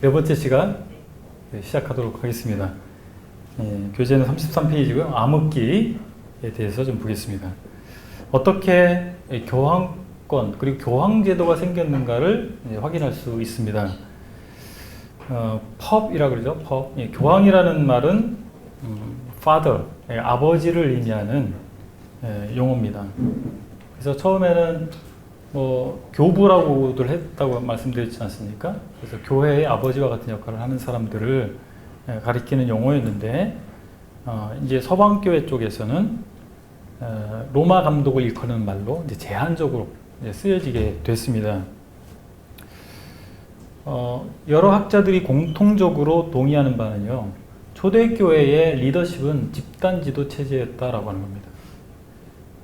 네 번째 시간 시작하도록 하겠습니다. 교재는 33페이지고요. 암흑기에 대해서 좀 보겠습니다. 어떻게 교황권 그리고 교황제도가 생겼는가를 확인할 수 있습니다. 펍이라고 그러죠. 펍. 교황이라는 말은 father, 아버지를 의미하는 용어입니다. 그래서 처음에는 교부라고들 했다고 말씀드렸지 않습니까? 그래서 교회의 아버지와 같은 역할을 하는 사람들을 가리키는 용어였는데, 이제 서방교회 쪽에서는 로마 감독을 일컫는 말로 이제 제한적으로 이제 쓰여지게 됐습니다. 여러 학자들이 공통적으로 동의하는 바는요, 초대교회의 리더십은 집단 지도 체제였다라고 하는 겁니다.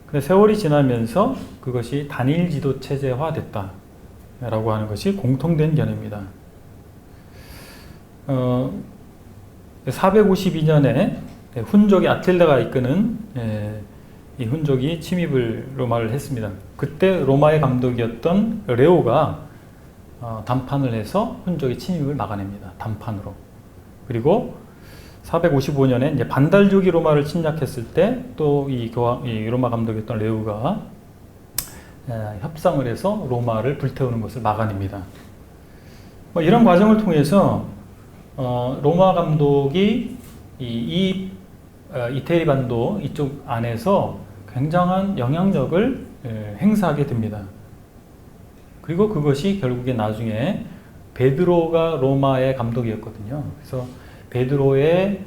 근데 세월이 지나면서 그것이 단일 지도 체제화 됐다라고 하는 것이 공통된 견해입니다. 452년에 훈족이 아틸다가 이끄는 이 훈족이 침입을 로마를 했습니다. 그때 로마의 감독이었던 레오가 단판을 해서 훈족의 침입을 막아냅니다. 단판으로. 그리고 455년에 이제 반달족이 로마를 침략했을 때 또 이 로마 감독이었던 레오가 협상을 해서 로마를 불태우는 것을 막아냅니다. 이런 과정을 통해서 로마 감독이 이태리 반도 이쪽 안에서 굉장한 영향력을 행사하게 됩니다. 그리고 그것이 결국에 나중에 베드로가 로마의 감독이었거든요. 그래서 베드로의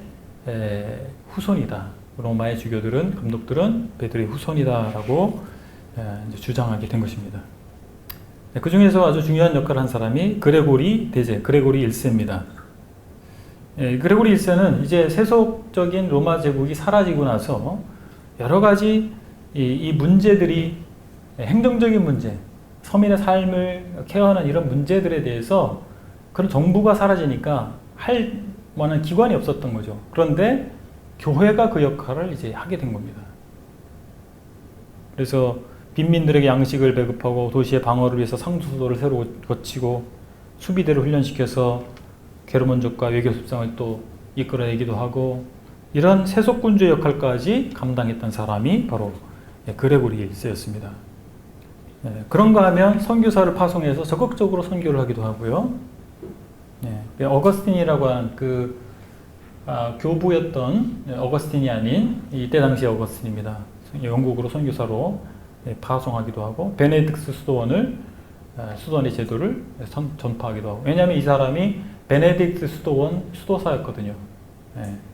후손이다. 로마의 주교들은, 감독들은 베드로의 후손이다라고 이제 주장하게 된 것입니다. 그 중에서 아주 중요한 역할을 한 사람이 그레고리 대제, 그레고리 1세입니다. 그레고리 1세는 이제 세속적인 로마 제국이 사라지고 나서 여러 가지 이 문제들이 행정적인 문제, 서민의 삶을 케어하는 이런 문제들에 대해서 그런 정부가 사라지니까 할 만한 기관이 없었던 거죠. 그런데 교회가 그 역할을 이제 하게 된 겁니다. 그래서 빈민들에게 양식을 배급하고 도시의 방어를 위해서 상수도를 새로 거치고 수비대를 훈련시켜서 게르만족과 외교협상을 또 이끌어내기도 하고 이런 세속군주의 역할까지 감당했던 사람이 바로 그레고리 1세였습니다. 그런가 하면 선교사를 파송해서 적극적으로 선교를 하기도 하고요. 어거스틴이라고 하는 교부였던 어거스틴이 아닌 이때 당시 어거스틴입니다. 영국으로 선교사로 파송하기도 하고 베네딕트 수도원을 수도원의 제도를 전파하기도 하고 왜냐하면 이 사람이 베네딕트 수도원 수도사였거든요.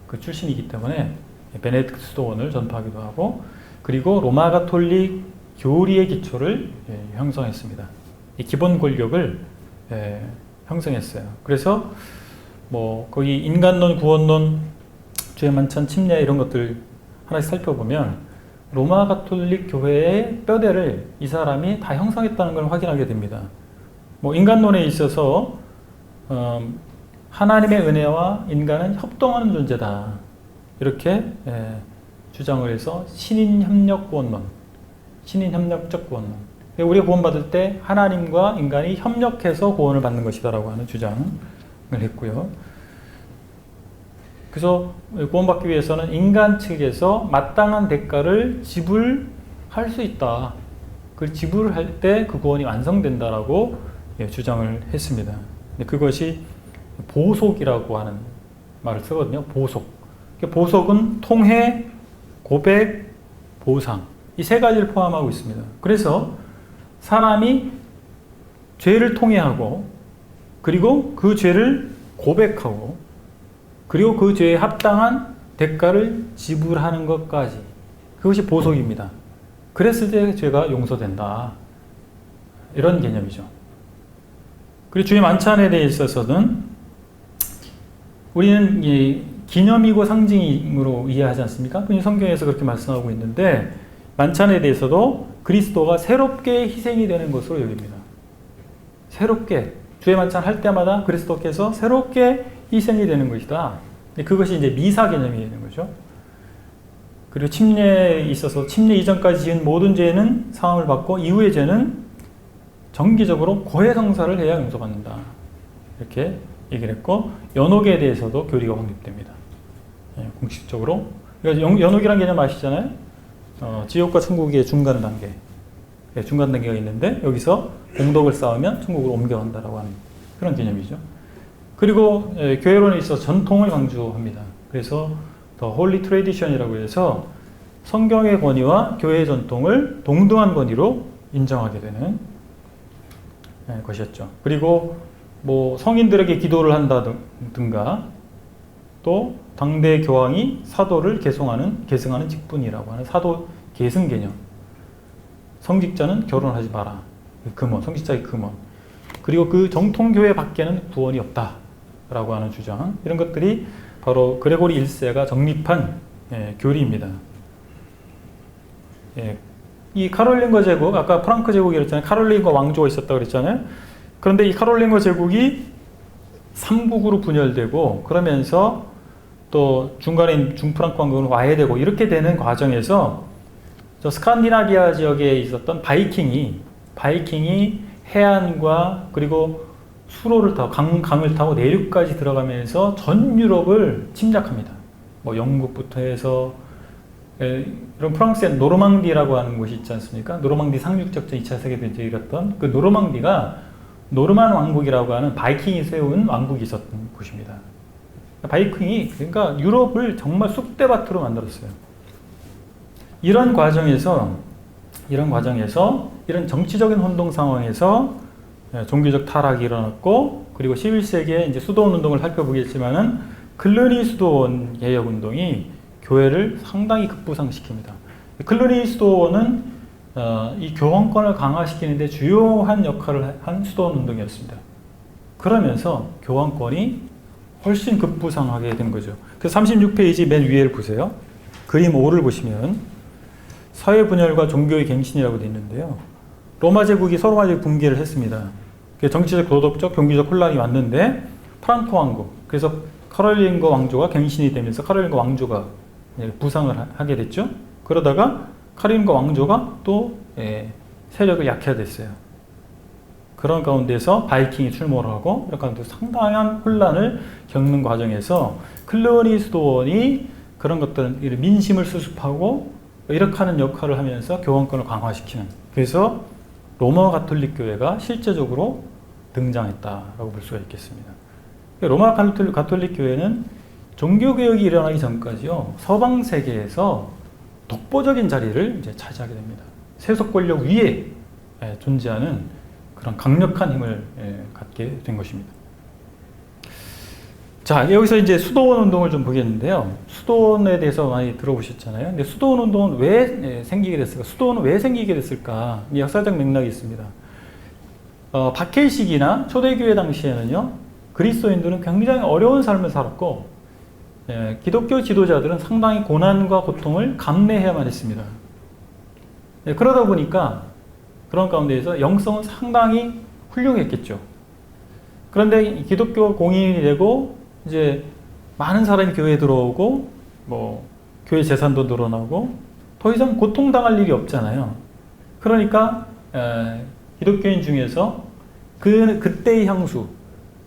그 출신이기 때문에 베네딕트 수도원을 전파하기도 하고 그리고 로마 가톨릭 교리의 기초를 형성했습니다. 이 기본 권력을 형성했어요. 그래서 거기 인간론, 구원론, 죄 만찬, 침례 이런 것들 하나씩 살펴보면 로마 가톨릭 교회의 뼈대를 이 사람이 다 형성했다는 걸 확인하게 됩니다. 인간론에 있어서 하나님의 은혜와 인간은 협동하는 존재다. 이렇게 주장을 해서 신인협력 구원론, 신인협력적 구원론. 우리가 구원받을 때 하나님과 인간이 협력해서 구원을 받는 것이다라고 하는 주장을 했고요. 그래서 구원받기 위해서는 인간 측에서 마땅한 대가를 지불할 수 있다. 그 지불을 할 때 그 구원이 완성된다라고 주장을 했습니다. 그것이 보속이라고 하는 말을 쓰거든요. 보속. 보속은 통해, 고백, 보상. 이 세 가지를 포함하고 있습니다. 그래서 사람이 죄를 통회하고 그리고 그 죄를 고백하고 그리고 그 죄에 합당한 대가를 지불하는 것까지 그것이 보속입니다. 그랬을 때 죄가 용서된다. 이런 개념이죠. 그리고 주의 만찬에 대해 있어서는 우리는 기념이고 상징으로 이해하지 않습니까? 성경에서 그렇게 말씀하고 있는데 만찬에 대해서도 그리스도가 새롭게 희생이 되는 것으로 여깁니다. 새롭게 주의 만찬 할 때마다 그리스도께서 새롭게 희생이 되는 것이다. 그것이 이제 미사 개념이 되는 거죠. 그리고 침례에 있어서 침례 이전까지 지은 모든 죄는 사함을 받고 이후의 죄는 정기적으로 고해성사를 해야 용서받는다. 이렇게 얘기를 했고, 연옥에 대해서도 교리가 확립됩니다. 공식적으로. 그러니까 연옥이라는 개념 아시잖아요? 지옥과 천국의 중간 단계. 중간 단계가 있는데 여기서 공덕을 쌓으면 천국으로 옮겨간다라고 하는 그런 개념이죠. 그리고 교회론에 있어서 전통을 강조합니다. 그래서 더 홀리 트레디션이라고 해서 성경의 권위와 교회의 전통을 동등한 권위로 인정하게 되는 것이었죠. 그리고 뭐 성인들에게 기도를 한다든가 또 당대 교황이 사도를 계승하는 직분이라고 하는 사도 계승 개념. 성직자는 결혼하지 마라. 금원, 성직자의 금원. 그리고 그 정통교회 밖에는 구원이 없다라고 하는 주장. 이런 것들이 바로 그레고리 1세가 정립한 교리입니다. 이 카롤린거 제국, 아까 프랑크 제국이 그랬잖아요. 카롤린거 왕조가 있었다고 그랬잖아요. 그런데 이 카롤린거 제국이 3국으로 분열되고 그러면서 또 중간에 중프랑크 왕국은 와해되고 이렇게 되는 과정에서 저 스칸디나비아 지역에 있었던 바이킹이 해안과 그리고 수로를 타고 강을 타고 내륙까지 들어가면서 전 유럽을 침략합니다. 뭐 영국부터 해서 이런 프랑스의 노르망디라고 하는 곳이 있지 않습니까? 노르망디 상륙작전 2차 세계대전에 일었던 그 노르망디가 노르만 왕국이라고 하는 바이킹이 세운 왕국이 있었던 곳입니다. 바이킹이 그러니까 유럽을 정말 쑥대밭으로 만들었어요. 이런 과정에서 이런 정치적인 혼동 상황에서 종교적 타락이 일어났고 그리고 11세기에 이제 수도원 운동을 살펴보겠지만은 클르니 수도원 개혁 운동이 교회를 상당히 급부상시킵니다. 클르니 수도원은 이 교황권을 강화시키는데 주요한 역할을 한 수도원 운동이었습니다. 그러면서 교황권이 훨씬 급부상하게 된 거죠. 그래서 36페이지 맨 위에를 보세요. 그림 5를 보시면 사회 분열과 종교의 갱신이라고 되어 있는데요. 로마 제국이 서로마 제국 붕괴를 했습니다. 정치적, 도덕적, 경제적 혼란이 왔는데 프랑크 왕국, 그래서 카롤린거 왕조가 갱신이 되면서 카롤린거 왕조가 부상을 하게 됐죠. 그러다가 카롤린거 왕조가 또 세력을 약화됐어요. 그런 가운데서 바이킹이 출몰을 하고 이런 가운데 상당한 혼란을 겪는 과정에서 클르니 수도원이 그런 것들을 민심을 수습하고 이렇게 하는 역할을 하면서 교황권을 강화시키는, 그래서 로마 가톨릭 교회가 실제적으로 등장했다라고 볼 수가 있겠습니다. 로마 가톨릭 교회는 종교개혁이 일어나기 전까지요, 서방 세계에서 독보적인 자리를 이제 차지하게 됩니다. 세속 권력 위에 존재하는 그런 강력한 힘을 갖게 된 것입니다. 자, 여기서 이제 수도원 운동을 좀 보겠는데요. 수도원에 대해서 많이 들어보셨잖아요. 근데 수도원 운동은 왜 생기게 됐을까? 수도원은 왜 생기게 됐을까? 이 역사적 맥락이 있습니다. 박해식이나 초대교회 당시에는요, 그리스도인들은 굉장히 어려운 삶을 살았고, 기독교 지도자들은 상당히 고난과 고통을 감내해야만 했습니다. 그러다 보니까 그런 가운데에서 영성은 상당히 훌륭했겠죠. 그런데 기독교 공인이 되고 이제 많은 사람이 교회에 들어오고 뭐 교회 재산도 늘어나고 더 이상 고통당할 일이 없잖아요. 그러니까 기독교인 중에서 그때의 향수,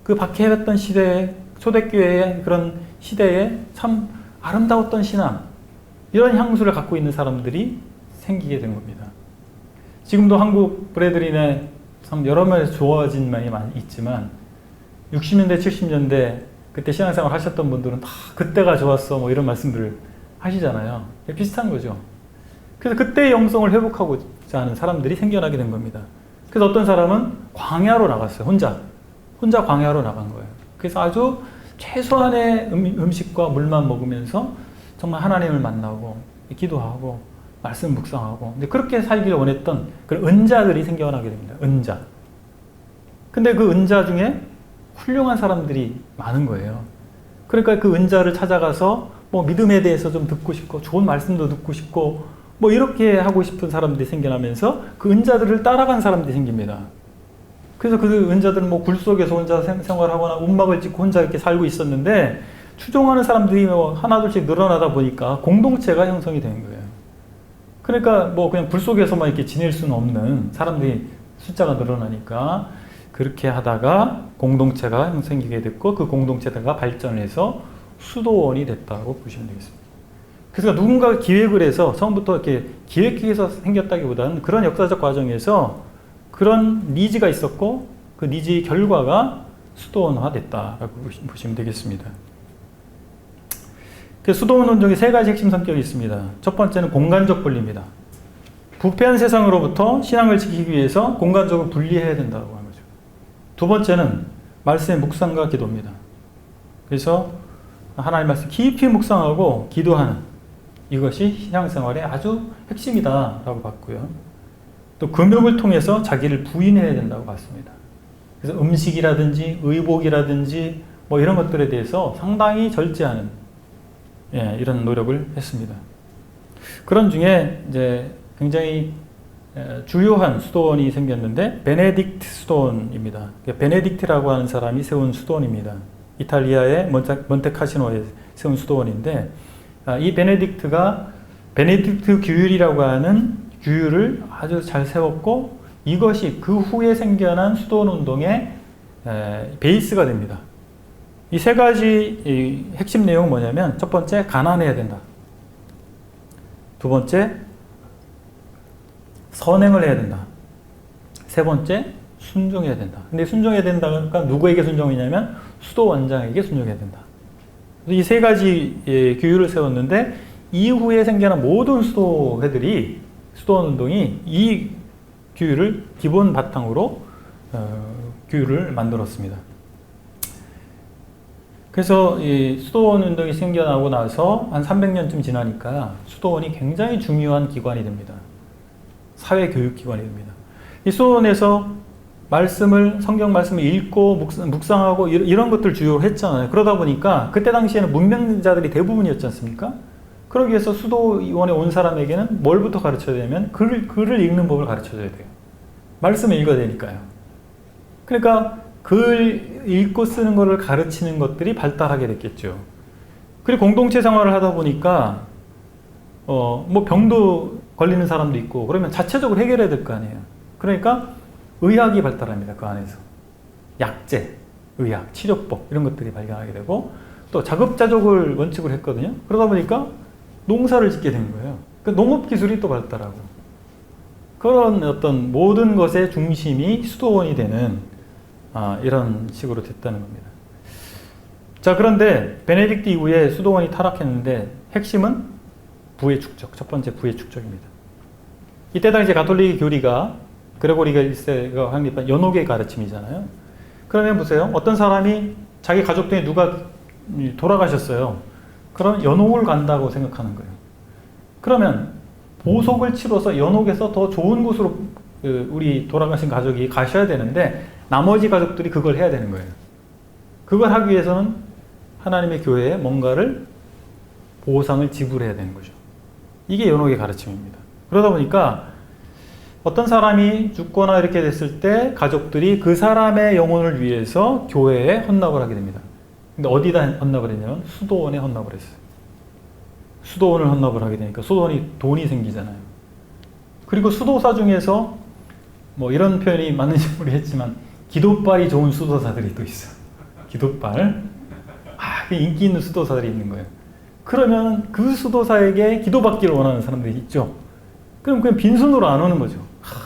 그 박해했던 시대에, 초대교회의 그런 시대에 참 아름다웠던 신앙, 이런 향수를 갖고 있는 사람들이 생기게 된 겁니다. 지금도 한국 브레드린에 참 여러 면에서 좋아진 면이 많이 있지만 60년대, 70년대 그때 신앙생활 하셨던 분들은 다 그때가 좋았어 뭐 이런 말씀들을 하시잖아요. 비슷한 거죠. 그래서 그때의 영성을 회복하고자 하는 사람들이 생겨나게 된 겁니다. 그래서 어떤 사람은 광야로 나갔어요. 혼자 광야로 나간 거예요. 그래서 아주 최소한의 음식과 물만 먹으면서 정말 하나님을 만나고 기도하고 말씀 묵상하고, 근데 그렇게 살기를 원했던 그런 은자들이 생겨나게 됩니다. 은자. 근데 그 은자 중에 훌륭한 사람들이 많은 거예요. 그러니까 그 은자를 찾아가서 뭐 믿음에 대해서 좀 듣고 싶고 좋은 말씀도 듣고 싶고 뭐 이렇게 하고 싶은 사람들이 생겨나면서 그 은자들을 따라간 사람들이 생깁니다. 그래서 그 은자들은 뭐 굴 속에서 혼자 생활하거나 움막을 짓고 혼자 이렇게 살고 있었는데 추종하는 사람들이 뭐 하나둘씩 늘어나다 보니까 공동체가 형성이 되는 거예요. 그러니까 뭐 그냥 굴 속에서만 이렇게 지낼 수는 없는 사람들이 숫자가 늘어나니까 그렇게 하다가 공동체가 생기게 됐고 그 공동체가 발전해서 수도원이 됐다고 보시면 되겠습니다. 그래서 누군가가 기획을 해서 처음부터 이렇게 기획해서 생겼다기보다는 그런 역사적 과정에서 그런 니즈가 있었고 그 니즈의 결과가 수도원화 됐다라고 보시면 되겠습니다. 수도원 운동의 세 가지 핵심 성격이 있습니다. 첫 번째는 공간적 분리입니다. 부패한 세상으로부터 신앙을 지키기 위해서 공간적으로 분리해야 된다고 하는 거죠. 두 번째는 말씀의 묵상과 기도입니다. 그래서 하나님 말씀 깊이 묵상하고 기도하는 이것이 신앙생활의 아주 핵심이다라고 봤고요. 또 금욕을 통해서 자기를 부인해야 된다고 봤습니다. 그래서 음식이라든지 의복이라든지 뭐 이런 것들에 대해서 상당히 절제하는 이런 노력을 했습니다. 그런 중에 이제 굉장히 주요한 수도원이 생겼는데 베네딕트 수도원입니다. 베네딕트라고 하는 사람이 세운 수도원입니다. 이탈리아의 몬테카시노에 세운 수도원인데 이 베네딕트 규율이라고 하는 규율을 아주 잘 세웠고 이것이 그 후에 생겨난 수도원 운동의 베이스가 됩니다. 이 세 가지 핵심 내용은 뭐냐면 첫 번째 가난해야 된다. 두 번째 선행을 해야 된다. 세 번째 순종해야 된다. 근데 순종해야 된다니까 누구에게 순종이냐면 수도원장에게 순종해야 된다. 이 세 가지 규율을 세웠는데 이후에 생겨난 모든 수도회들이 수도원 운동이 이 규율을 기본 바탕으로 규율을 만들었습니다. 그래서 이 수도원 운동이 생겨나고 나서 한 300년쯤 지나니까 수도원이 굉장히 중요한 기관이 됩니다. 사회교육기관이 됩니다. 이 수도원에서 성경 말씀을 읽고 묵상하고 이런 것들 주요로 했잖아요. 그러다 보니까 그때 당시에는 문명자들이 대부분이었지 않습니까? 그러기 위해서 수도원에 온 사람에게는 뭘부터 가르쳐야 되냐면 글을 읽는 법을 가르쳐줘야 돼요. 말씀을 읽어야 되니까요. 그러니까 글 읽고 쓰는 것을 가르치는 것들이 발달하게 됐겠죠. 그리고 공동체 생활을 하다 보니까 뭐 병도 걸리는 사람도 있고 그러면 자체적으로 해결해야 될 거 아니에요. 그러니까 의학이 발달합니다. 그 안에서 약재, 의학, 치료법 이런 것들이 발견하게 되고 또 자급자족을 원칙으로 했거든요. 그러다 보니까 농사를 짓게 된 거예요. 그러니까 농업기술이 또 발달하고 그런 어떤 모든 것의 중심이 수도원이 되는 이런 식으로 됐다는 겁니다. 자, 그런데 베네딕트 이후에 수도원이 타락했는데 핵심은 부의 축적, 첫 번째 부의 축적입니다. 이때 당시 가톨릭 교리가 그레고리가 1세가 확립한 연옥의 가르침이잖아요. 그러면 보세요. 어떤 사람이 자기 가족 중에 누가 돌아가셨어요. 그럼 연옥을 간다고 생각하는 거예요. 그러면 보석을 치러서 연옥에서 더 좋은 곳으로 우리 돌아가신 가족이 가셔야 되는데 나머지 가족들이 그걸 해야 되는 거예요. 그걸 하기 위해서는 하나님의 교회에 뭔가를 보상을 지불해야 되는 거죠. 이게 연옥의 가르침입니다. 그러다 보니까 어떤 사람이 죽거나 이렇게 됐을 때 가족들이 그 사람의 영혼을 위해서 교회에 헌납을 하게 됩니다. 근데 어디다 헌납을 했냐면 수도원에 헌납을 했어요. 수도원을 헌납을 하게 되니까 수도원이 돈이 생기잖아요. 그리고 수도사 중에서 뭐 이런 표현이 맞는지 모르겠지만 기도빨이 좋은 수도사들이 또 있어. 기도빨. 인기 있는 수도사들이 있는 거예요. 그러면 그 수도사에게 기도받기를 원하는 사람들이 있죠. 그럼 그냥 빈손으로 안 오는 거죠.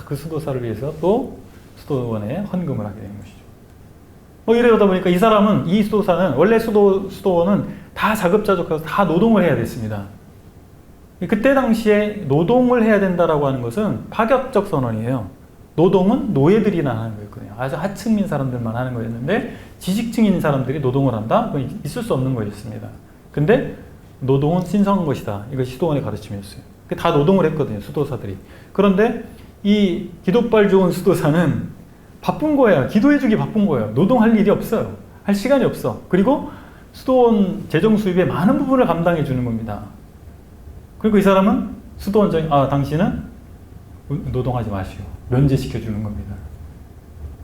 그 수도사를 위해서 또 수도원에 헌금을 하게 되는 것이죠. 뭐 이러다 보니까 이 사람은, 이 수도사는, 원래 수도원은 다 자급자족해서 다 노동을 해야 됐습니다. 그때 당시에 노동을 해야 된다라고 하는 것은 파격적 선언이에요. 노동은 노예들이나 하는 거였거든요. 아주 하층민 사람들만 하는 거였는데 지식층인 사람들이 노동을 한다? 그건 있을 수 없는 거였습니다. 근데 노동은 신성한 것이다. 이것이 수도원의 가르침이었어요. 다 노동을 했거든요. 수도사들이. 그런데 이 기도빨 좋은 수도사는 바쁜 거예요. 기도해주기 바쁜 거예요. 노동할 일이 없어요. 할 시간이 없어. 그리고 수도원 재정 수입의 많은 부분을 감당해 주는 겁니다. 그리고 이 사람은 수도원장이 당신은 노동하지 마시오. 면제시켜 주는 겁니다.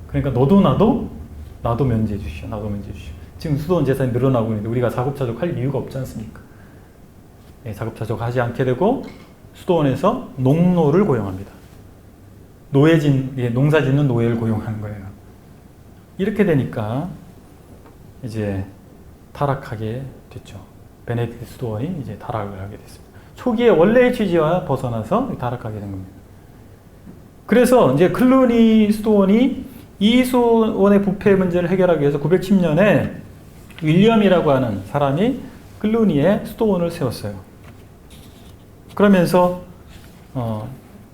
그러니까 너도 나도 면제해 주시오. 나도 면제해 주시오. 지금 수도원 재산이 늘어나고 있는데 우리가 자급자족 할 이유가 없지 않습니까? 자급자족 하지 않게 되고 수도원에서 농노를 고용합니다. 농사 짓는 노예를 고용하는 거예요. 이렇게 되니까 이제 타락하게 됐죠. 베네딕트 수도원이 이제 타락을 하게 됐습니다. 초기에 원래의 취지와 벗어나서 타락하게 된 겁니다. 그래서 이제 클루니 수도원이 이 수도원의 부패 문제를 해결하기 위해서 910년에 윌리엄이라고 하는 사람이 클루니에 수도원을 세웠어요. 그러면서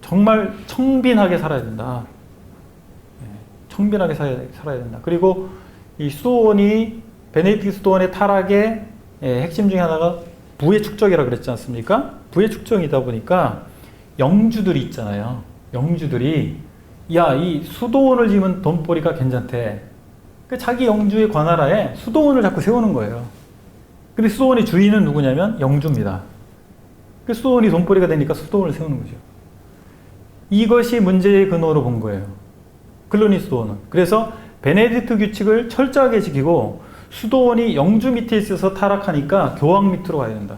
정말 청빈하게 살아야 된다. 청빈하게 살아야 된다. 그리고 이 수도원이 베네딕트 수도원의 타락의 핵심 중에 하나가 부의 축적이라고 그랬지 않습니까? 부의 축적이다 보니까 영주들이 있잖아요. 영주들이 야, 이 수도원을 지으면 돈벌이가 괜찮대. 그 자기 영주의 관할하에 수도원을 자꾸 세우는 거예요. 근데 수도원의 주인은 누구냐면 영주입니다. 그 수도원이 돈벌이가 되니까 수도원을 세우는 거죠. 이것이 문제의 근원으로 본 거예요. 클루니 수도원은. 그래서 베네딕트 규칙을 철저하게 지키고 수도원이 영주 밑에 있어서 타락하니까 교황 밑으로 가야 된다.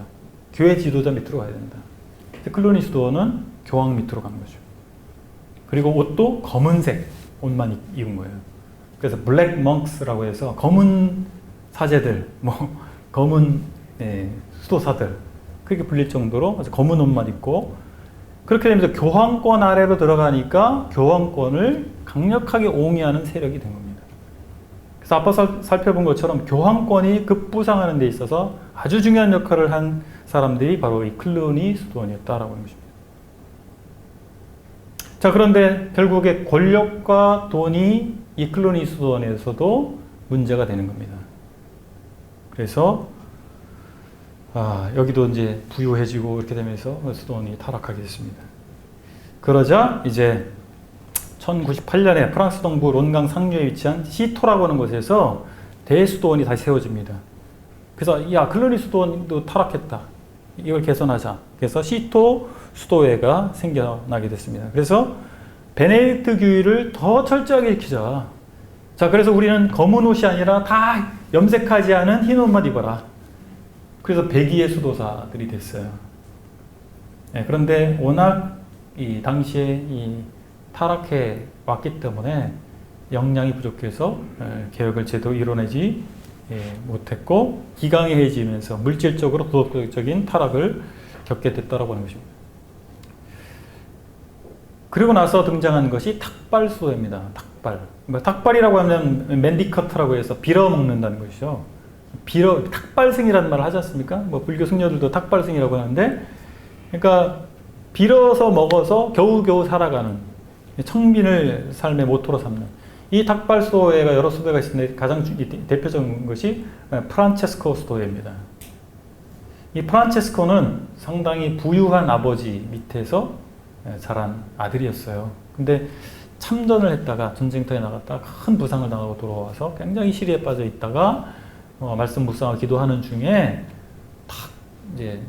교회 지도자 밑으로 가야 된다. 클루니 수도원은 교황 밑으로 간 거죠. 그리고 옷도 검은색 옷만 입은 거예요. 그래서 블랙 멍크스라고 해서 검은 사제들, 검은 수도사들 그렇게 불릴 정도로 아주 검은 옷만 입고 그렇게 되면서 교황권 아래로 들어가니까 교황권을 강력하게 옹이하는 세력이 된 겁니다. 그래서 앞서 살펴본 것처럼 교황권이 급부상하는 데 있어서 아주 중요한 역할을 한 사람들이 바로 이 클루니 수도원이었다라고 하는 것입니다. 자, 그런데 결국에 권력과 돈이 이 클루니 수도원에서도 문제가 되는 겁니다. 그래서 여기도 이제 부유해지고 이렇게 되면서 수도원이 타락하게 됐습니다. 그러자 이제 1098년에 프랑스 동부 론강 상류에 위치한 시토라고 하는 곳에서 대수도원이 다시 세워집니다. 그래서 야, 클루니 수도원도 타락했다. 이걸 개선하자. 그래서 시토 수도회가 생겨나게 됐습니다. 그래서 베네딕트 규율을 더 철저하게 지키자. 자, 그래서 우리는 검은 옷이 아니라 다 염색하지 않은 흰 옷만 입어라. 그래서 백의의 수도사들이 됐어요. 그런데 워낙 이 당시에 이 타락해 왔기 때문에 역량이 부족해서 개혁을 제대로 이뤄내지 못했고 기강해지면서 물질적으로 도덕적인 타락을 겪게 됐다라고 하는 것입니다. 그리고 나서 등장한 것이 탁발수도입니다. 탁발. 탁발이라고 하면 맨디커트라고 해서 빌어먹는다는 것이죠. 탁발승이라는 말을 하지 않습니까? 불교 승려들도 탁발승이라고 하는데, 그러니까 빌어서 먹어서 겨우겨우 살아가는 청빈을 삶의 모토로 삼는 이 탁발수도회가 여러 수도회가 있는데 가장 대표적인 것이 프란체스코 수도회입니다. 이 프란체스코는 상당히 부유한 아버지 밑에서 자란 아들이었어요. 근데 참전을 했다가 전쟁터에 나갔다가 큰 부상을 당하고 돌아와서 굉장히 시리에 빠져 있다가 말씀 묵상하고 기도하는 중에 탁 이제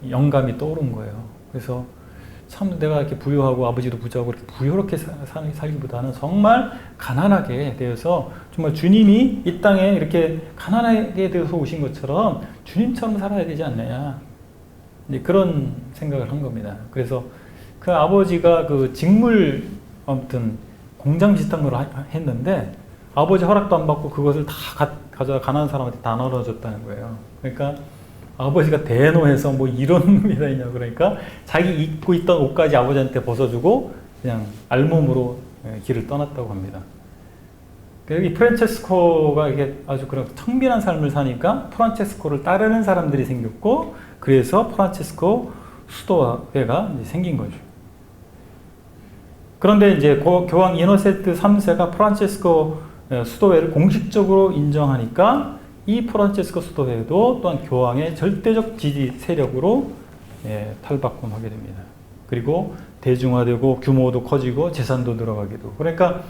영감이 떠오른 거예요. 그래서 참 내가 이렇게 부유하고 아버지도 부자고 이렇게 부유롭게 살기보다는 정말 가난하게 되어서 정말 주님이 이 땅에 이렇게 가난하게 되어서 오신 것처럼 주님처럼 살아야 되지 않느냐. 이제 그런 생각을 한 겁니다. 그래서 그 아버지가 그 직물 아무튼 공장 비슷한 걸 했는데 아버지 허락도 안 받고 그것을 다 가져다 가난한 사람한테 다 나눠줬다는 거예요. 그러니까 아버지가 대노해서 뭐 이런 놈이 다 있냐 그러니까 자기 입고 있던 옷까지 아버지한테 벗어주고 그냥 알몸으로 길을 떠났다고 합니다. 이 프란체스코가 이게 아주 그런 청빈한 삶을 사니까 프란체스코를 따르는 사람들이 생겼고 그래서 프란체스코 수도회가 생긴 거죠. 그런데 이제 교황 이노센트 3세가 프란체스코 수도회를 공식적으로 인정하니까 이 프란체스코 수도회도 또한 교황의 절대적 지지 세력으로 탈바꿈하게 됩니다. 그리고 대중화되고 규모도 커지고 재산도 늘어가게 되고 그러니까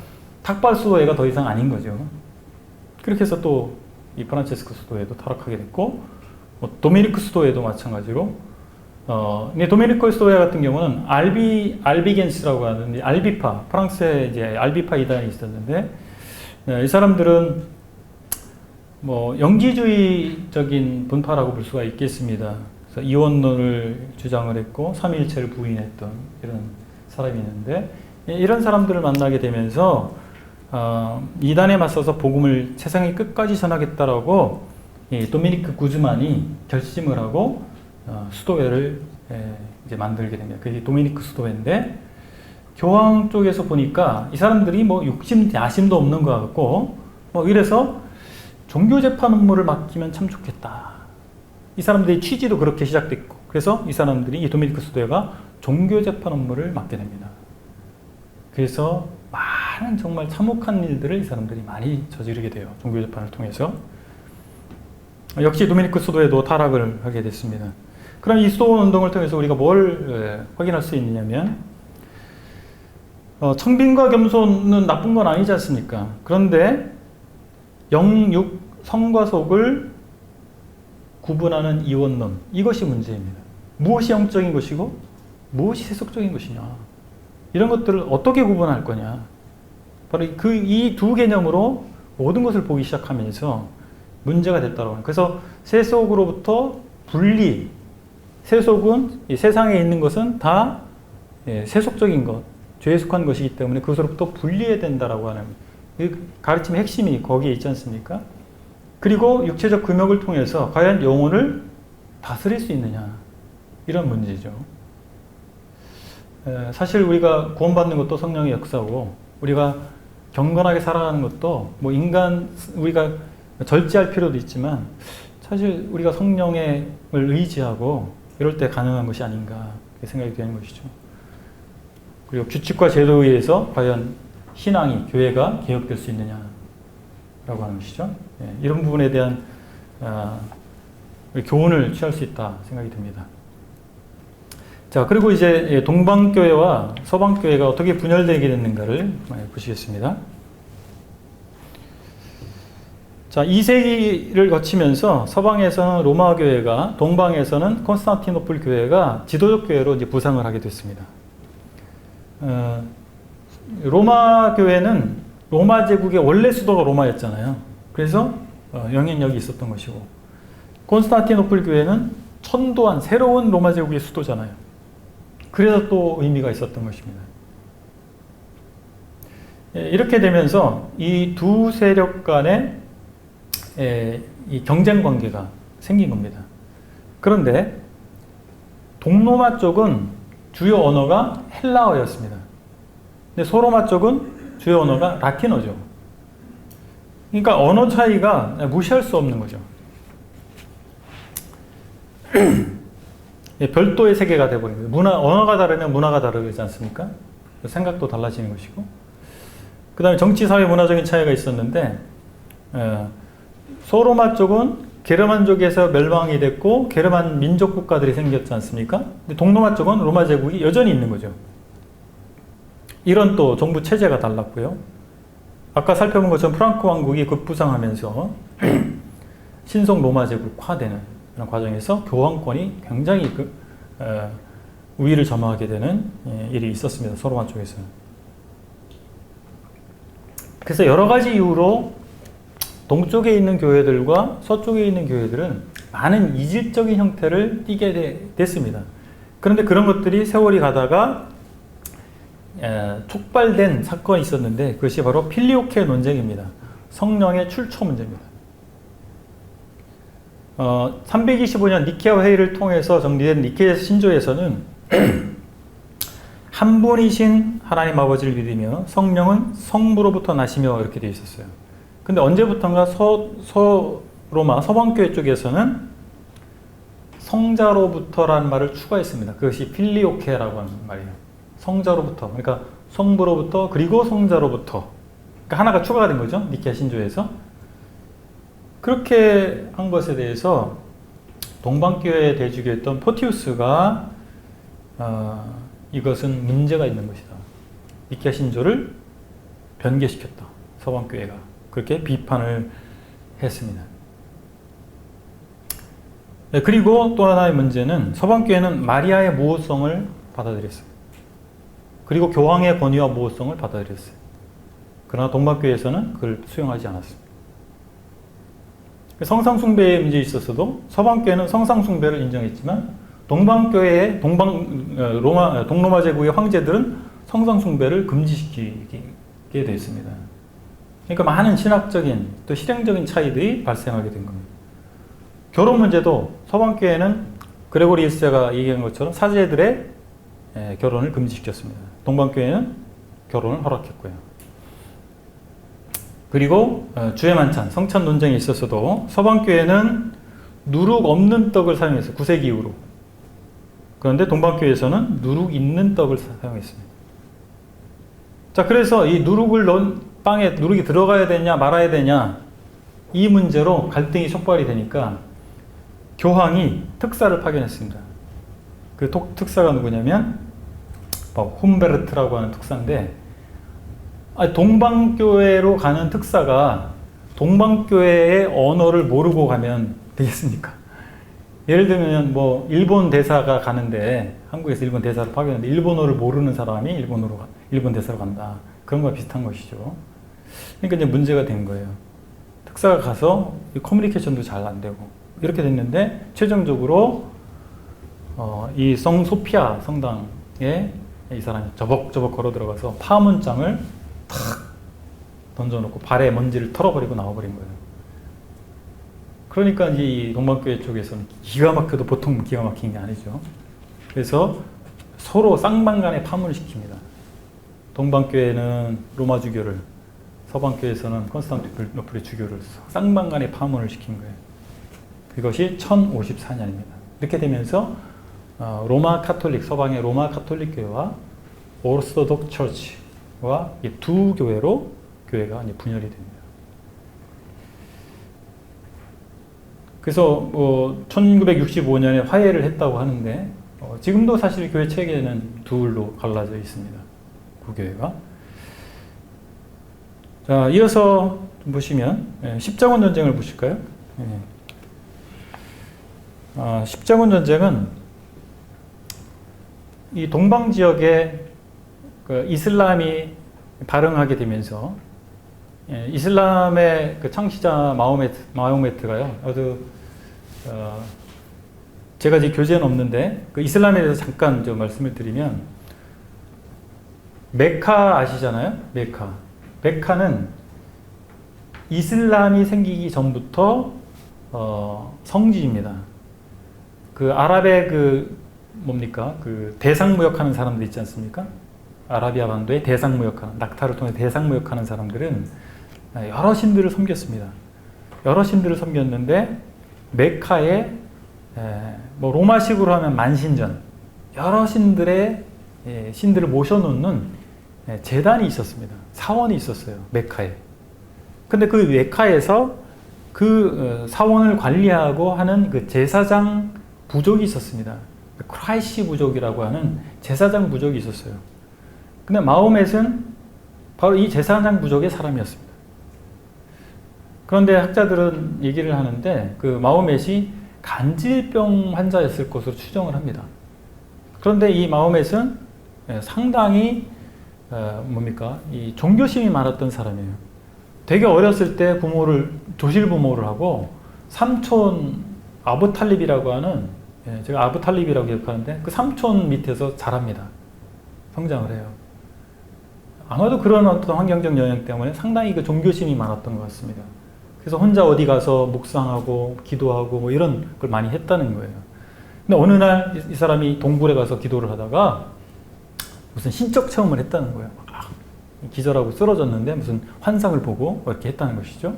탁발 수도회가 더 이상 아닌 거죠. 그렇게 해서 또 이 프란체스코 수도회도 타락하게 됐고 도미니크 수도회도 마찬가지로 근데 도미니코 수도회 같은 경우는 알비겐스라고 하는 알비파 프랑스에 이제 알비파 이단이 있었는데 이 사람들은 뭐 영지주의적인 분파라고 볼 수가 있겠습니다. 그래서 이원론을 주장을 했고 삼위일체를 부인했던 이런 사람이 있는데 이런 사람들을 만나게 되면서 이단에 맞서서 복음을 세상의 끝까지 전하겠다라고 이 도미니크 구즈만이 결심을 하고 수도회를 이제 만들게 됩니다. 그게 도미니크 수도회인데 교황 쪽에서 보니까 이 사람들이 뭐 욕심 야심도 없는 것 같고 뭐 이래서 종교 재판 업무를 맡기면 참 좋겠다. 이 사람들의 취지도 그렇게 시작됐고 그래서 이 사람들이 이 도미니크 수도회가 종교 재판 업무를 맡게 됩니다. 그래서 많은 정말 참혹한 일들을 이 사람들이 많이 저지르게 돼요. 종교 재판을 통해서. 역시 도미니크 수도회도 타락을 하게 됐습니다. 그럼 이 수도원 운동을 통해서 우리가 뭘 확인할 수 있느냐면 청빈과 겸손은 나쁜 건 아니지 않습니까? 그런데 영육, 성과 속을 구분하는 이원론, 이것이 문제입니다. 무엇이 영적인 것이고 무엇이 세속적인 것이냐, 이런 것들을 어떻게 구분할 거냐, 바로 이 두 개념으로 모든 것을 보기 시작하면서 문제가 됐다고 합니다. 그래서 세속으로부터 분리, 세속은 이 세상에 있는 것은 다 세속적인 것, 죄에 속한 것이기 때문에 그것으로부터 분리해야 된다라고 하는 가르침의 핵심이 거기에 있지 않습니까? 그리고 육체적 금욕을 통해서 과연 영혼을 다스릴 수 있느냐, 이런 문제죠. 사실 우리가 구원받는 것도 성령의 역사고 우리가 경건하게 살아가는 것도 뭐 우리가 절제할 필요도 있지만 사실 우리가 성령을 의지하고 이럴 때 가능한 것이 아닌가 생각이 되는 것이죠. 그리고 규칙과 제도에 의해서 과연 신앙이, 교회가 개혁될 수 있느냐라고 하는 것이죠. 이런 부분에 대한 교훈을 취할 수 있다 생각이 듭니다. 자, 그리고 이제 동방교회와 서방교회가 어떻게 분열되게 됐는가를 보시겠습니다. 자, 2세기를 거치면서 서방에서는 로마 교회가, 동방에서는 콘스탄티노플 교회가 지도적 교회로 이제 부상을 하게 됐습니다. 로마 교회는 로마 제국의 원래 수도가 로마였잖아요. 그래서 영향력이 있었던 것이고, 콘스탄티노플 교회는 천도한 새로운 로마 제국의 수도잖아요. 그래서 또 의미가 있었던 것입니다. 이렇게 되면서 이 두 세력 간의 이 경쟁 관계가 생긴 겁니다. 그런데 동로마 쪽은 주요 언어가 헬라어였습니다. 근데 소로마 쪽은 주요 언어가 라틴어죠. 그러니까 언어 차이가 무시할 수 없는 거죠. 별도의 세계가 되어버린 거예요. 언어가 다르면 문화가 다르지 않습니까? 생각도 달라지는 것이고. 그 다음에 정치, 사회, 문화적인 차이가 있었는데, 소로마 쪽은 게르만족에서 멸망이 됐고, 게르만 민족 국가들이 생겼지 않습니까? 근데 동로마 쪽은 로마 제국이 여전히 있는 거죠. 이런 또 정부 체제가 달랐고요. 아까 살펴본 것처럼 프랑크 왕국이 급부상하면서 신성 로마 제국화되는 그런 과정에서 교황권이 굉장히 우위를 점하게 되는 일이 있었습니다. 소로마 쪽에서는. 그래서 여러 가지 이유로 동쪽에 있는 교회들과 서쪽에 있는 교회들은 많은 이질적인 형태를 띠게 됐습니다. 그런데 그런 것들이 세월이 가다가 촉발된 사건이 있었는데 그것이 바로 필리오케 논쟁입니다. 성령의 출처 문제입니다. 325년 니케아 회의를 통해서 정리된 니케아 신조에서는 한 분이신 하나님 아버지를 믿으며 성령은 성부로부터 나시며 이렇게 되어 있었어요. 근데 언제부턴가 서로마 서방교회 쪽에서는 성자로부터라는 말을 추가했습니다. 그것이 필리오케라고 하는 말이에요. 성자로부터, 그러니까 성부로부터 그리고 성자로부터, 그러니까 하나가 추가가 된 거죠. 니케아 신조에서. 그렇게 한 것에 대해서 동방교회의 대주교였던 포티우스가 이것은 문제가 있는 것이다. 니케아 신조를 변개시켰다. 서방교회가. 그렇게 비판을 했습니다. 그리고 또 하나의 문제는 서방교회는 마리아의 모호성을 받아들였어요. 그리고 교황의 권위와 모호성을 받아들였어요. 그러나 동방교회에서는 그걸 수용하지 않았습니다. 성상숭배의 문제에 있어서도 서방교회는 성상숭배를 인정했지만 동방교회의 동로마 제국의 황제들은 성상숭배를 금지시키게 됐습니다. 그러니까 많은 신학적인 또 실행적인 차이들이 발생하게 된 겁니다. 결혼 문제도 서방교회는 그레고리 1세가 얘기한 것처럼 사제들의 결혼을 금지시켰습니다. 동방교회는 결혼을 허락했고요. 그리고 주의 만찬, 성찬 논쟁이 있었어도 서방교회는 누룩 없는 떡을 사용했어요. 9세기 이후로. 그런데 동방교회에서는 누룩 있는 떡을 사용했습니다. 자, 그래서 이 누룩을 넣은 빵에 누룩이 들어가야 되냐 말아야 되냐 이 문제로 갈등이 촉발이 되니까 교황이 특사를 파견했습니다. 그 특사가 누구냐면 훔베르트라고 하는 특사인데, 동방교회로 가는 특사가 동방교회의 언어를 모르고 가면 되겠습니까? 예를 들면 뭐 일본 대사가 가는데, 한국에서 일본 대사를 파견했는데 일본어를 모르는 사람이 일본 대사로 간다. 그런 거와 비슷한 것이죠. 그러니까 이제 문제가 된 거예요. 특사가 가서 커뮤니케이션도 잘 안 되고 이렇게 됐는데, 최종적으로 이 성소피아 성당에 이 사람이 저벅저벅 걸어 들어가서 파문장을 탁 던져놓고 발에 먼지를 털어버리고 나와버린 거예요. 그러니까 이제 이 동방교회 쪽에서는 기가 막혀도 보통 기가 막힌 게 아니죠. 그래서 서로 쌍방간에 파문을 시킵니다. 동방교회는 로마주교를, 서방교회에서는 콘스탄티노플의 주교를 쌍방간에 파문을 시킨 거예요. 그것이 1054년입니다. 이렇게 되면서 로마 카톨릭, 서방의 로마 카톨릭 교회와 오르소독 처치와 이 두 교회로 교회가 이제 분열이 됩니다. 그래서 1965년에 화해를 했다고 하는데 지금도 사실 교회 체계는 둘로 갈라져 있습니다. 구교회가. 자, 이어서 좀 보시면 십자군 전쟁을 보실까요? 십자군 전쟁은 이 동방 지역에 그 이슬람이 발흥하게 되면서 이슬람의 그 창시자 마호메트가요. 제가 이제 교재는 없는데 그 이슬람에 대해서 잠깐 좀 말씀을 드리면, 메카 아시잖아요? 메카는 이슬람이 생기기 전부터 성지입니다. 그 아랍의 그 대상무역하는 사람들 있지 않습니까? 아라비아 반도에 대상무역하는, 낙타를 통해 대상무역하는 사람들은 여러 신들을 섬겼습니다. 여러 신들을 섬겼는데 메카에 로마식으로 하면 만신전, 여러 신들의 신들을 모셔놓는 제단이 있었습니다. 사원이 있었어요. 메카에. 근데 그 메카에서 그 사원을 관리하고 하는 그 제사장 부족이 있었습니다. 크라이시 부족이라고 하는 제사장 부족이 있었어요. 근데 마호멧은 바로 이 제사장 부족의 사람이었습니다. 그런데 학자들은 얘기를 하는데 그 마호멧이 간질병 환자였을 것으로 추정을 합니다. 그런데 이 마호멧은 상당히 이 종교심이 많았던 사람이에요. 되게 어렸을 때 조실 부모를 하고 삼촌 아부탈립이라고 하는, 제가 아부탈립이라고 기억하는데 그 삼촌 밑에서 자랍니다. 성장을 해요. 아마도 그런 어떤 환경적 영향 때문에 상당히 그 종교심이 많았던 것 같습니다. 그래서 혼자 어디 가서 묵상하고 기도하고 뭐 이런 걸 많이 했다는 거예요. 근데 어느 날 이 사람이 동굴에 가서 기도를 하다가 무슨 신적 체험을 했다는 거예요. 기절하고 쓰러졌는데 무슨 환상을 보고 이렇게 했다는 것이죠.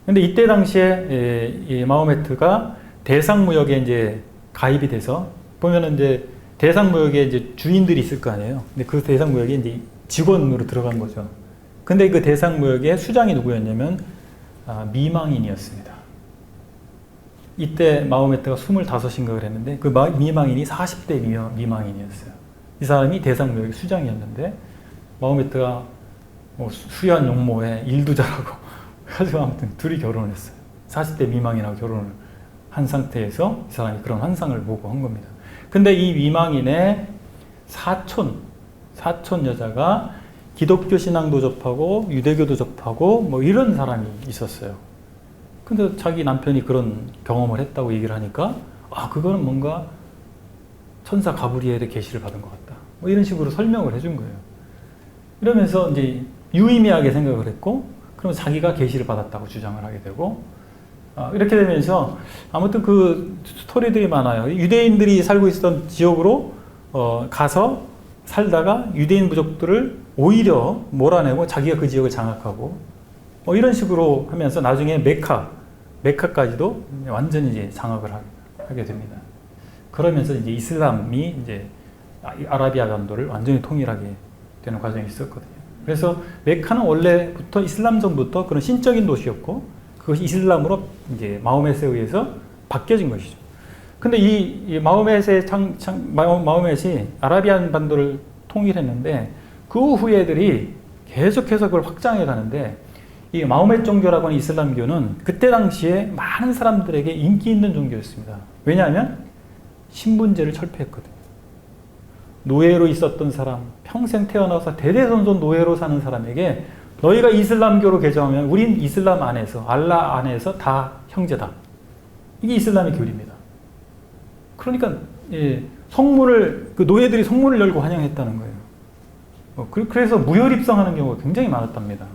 근데 이때 당시에 이 마호메트가 대상무역에 이제 가입이 돼서, 보면은 이제 대상무역에 이제 주인들이 있을 거 아니에요. 근데 그 대상무역에 이제 직원으로 들어간 거죠. 근데 그 대상무역의 수장이 누구였냐면 미망인이었습니다. 이때 마호메트가 25인가 그랬는데 그 미망인이 40대 미망인이었어요. 이 사람이 대상무역의 수장이었는데 마호메트가 수연 용모에 일도 잘하고 가지고 아무튼 둘이 결혼을 했어요. 40대 미망인하고 결혼을 한 상태에서 이 사람이 그런 환상을 보고 한 겁니다. 근데 이 미망인의 사촌 여자가 기독교 신앙도 접하고 유대교도 접하고 뭐 이런 사람이 있었어요. 근데 자기 남편이 그런 경험을 했다고 얘기를 하니까 그거는 뭔가 천사 가브리엘의 계시를 받은 것 같다. 뭐 이런 식으로 설명을 해준 거예요. 이러면서 이제 유의미하게 생각을 했고, 그럼 자기가 계시를 받았다고 주장을 하게 되고, 이렇게 되면서 아무튼 그 스토리들이 많아요. 유대인들이 살고 있었던 지역으로 가서 살다가 유대인 부족들을 오히려 몰아내고 자기가 그 지역을 장악하고, 이런 식으로 하면서 나중에 메카까지도 완전히 이제 장악을 하게 됩니다. 그러면서 이제 이슬람이 이제 아라비아 반도를 완전히 통일하게 되는 과정이 있었거든요. 그래서 메카는 원래부터 이슬람전부터 그런 신적인 도시였고, 그것이 이슬람으로 이제 마호멧에 의해서 바뀌어진 것이죠. 근데 이 마호멧이 아라비안 반도를 통일했는데, 그 후예들이 계속해서 그걸 확장해 가는데, 이 마호멧 종교라고 하는 이슬람교는 그때 당시에 많은 사람들에게 인기 있는 종교였습니다. 왜냐하면 신분제를 철폐했거든요. 노예로 있었던 사람, 평생 태어나서 대대손손 노예로 사는 사람에게 너희가 이슬람교로 개종하면 우린 이슬람 안에서, 알라 안에서 다 형제다. 이게 이슬람의 교리입니다. 그러니까 성문을, 그 노예들이 성문을 열고 환영했다는 거예요. 그래서 무혈 입성하는 경우가 굉장히 많았답니다.